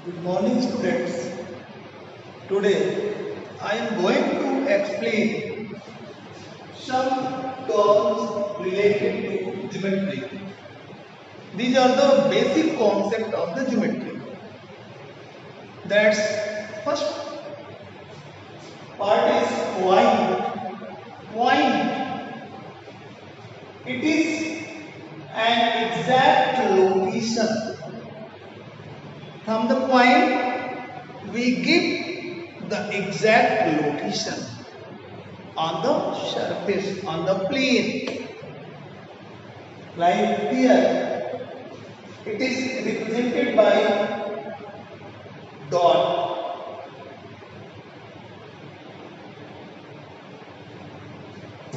Good morning, students. Today I am going to explain some terms related to geometry. These are the basic concept of the geometry. That's first part is point. Point. It is an exact location. From the point, we give the exact location on the surface, on the plane. Like here, it is represented by dot.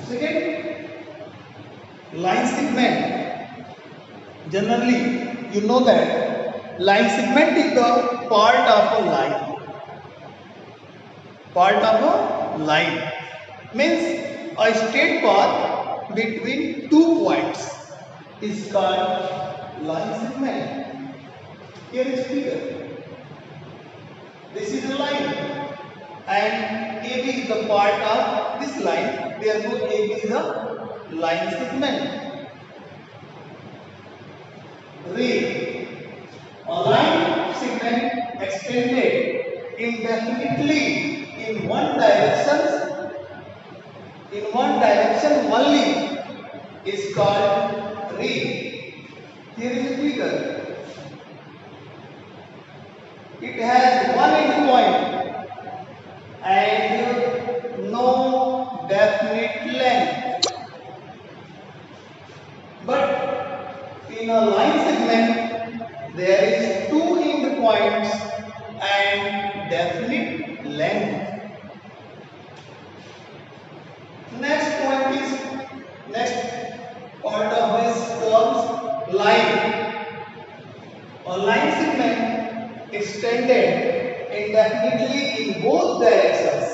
Second, line segment. Generally, you know that line segment is the part of a line. Part of a line means a straight path between two points is called line segment. Here is figure. This is a line and AB is the part of this line. Therefore, AB is a line segment. Ray. A line segment extended indefinitely in one direction only is called ray. Here is a figure. It has one endpoint and no definite length. But in a line segment, there is two endpoints and definite length. Next part of this terms line. A line segment extended indefinitely in both directions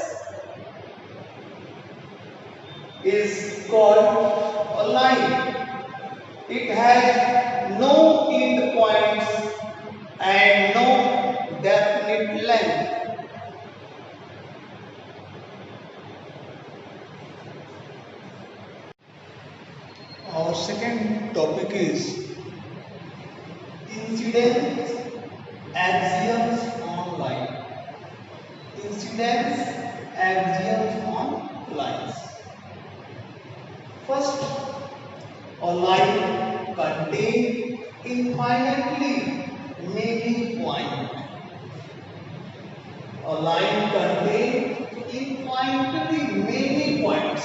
is called a line. It has no end points and no definite length. Our second topic is incidence axioms on line. Incidence axioms on lines. First, a line contains infinitely many points. A line contains infinitely many points.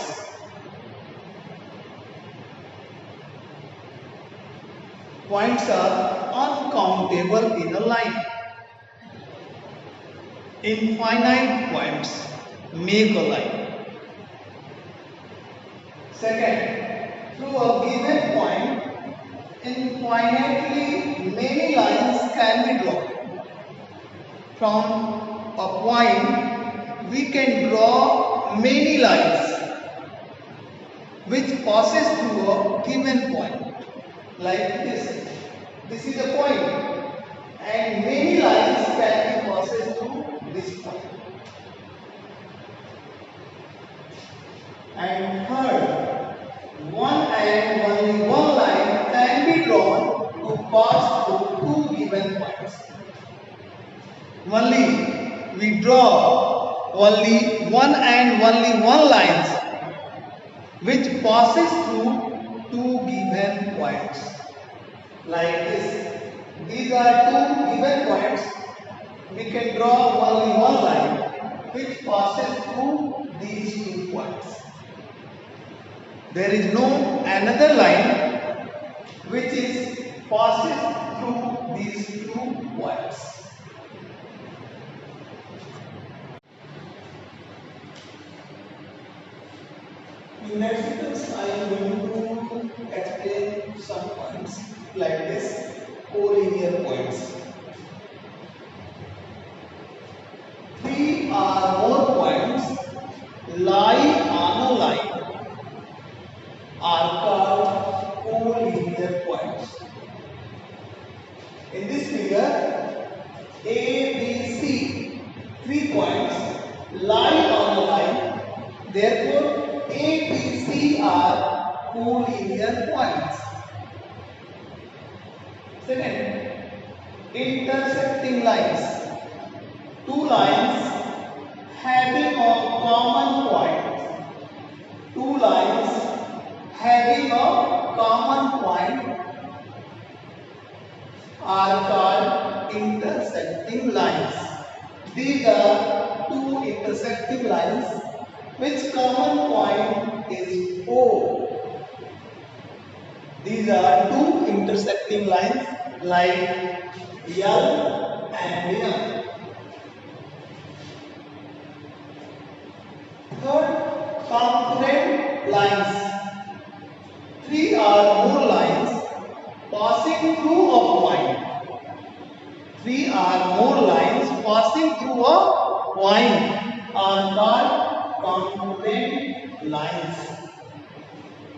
Points are uncountable in a line. Infinite points make a line. Second, through a given point, infinitely many lines can be drawn. From a point, we can draw many lines which passes through a given point. Like this. This is a point and many lines can be passed through this point. And third, one and only one line can be drawn to pass through two given points. Only we draw only one and only one lines which passes through two given points. Like this. These are two given points. We can draw only one line which passes through these 2 points. There is no another line which is passes through these 2 points. In next sentence, I am going to explain some points like this, collinear points. 3 or more points lie on a line are called collinear points. In this figure, A, B, C, 3 points lie on the line. Therefore, A, B, C are collinear points. Second, intersecting lines. Two lines having a common point. Two lines having a common point are called intersecting lines. These are two intersecting lines which common point is O. These are two intersecting lines like L and M. Third, concurrent lines. Three or more lines passing through a point. Three or more lines passing through a point are called concurrent lines.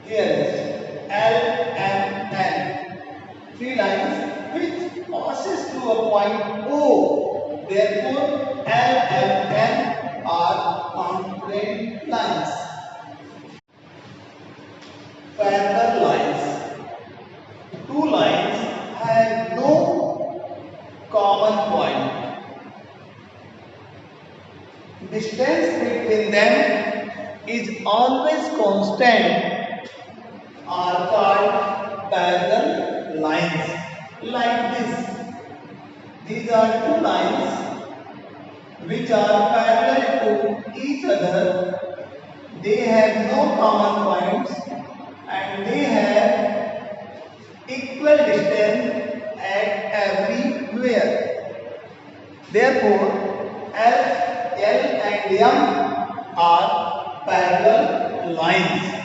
Here is L, M, N. Three lines which passes through a point O. Therefore, L, M, N are concurrent lines. Parallel lines. Two lines have no common point. Distance between them is always constant, are called parallel lines. Like this. These are two lines which are parallel to each other. They have no common points and they have equal distance at everywhere. Therefore, L and M are parallel lines.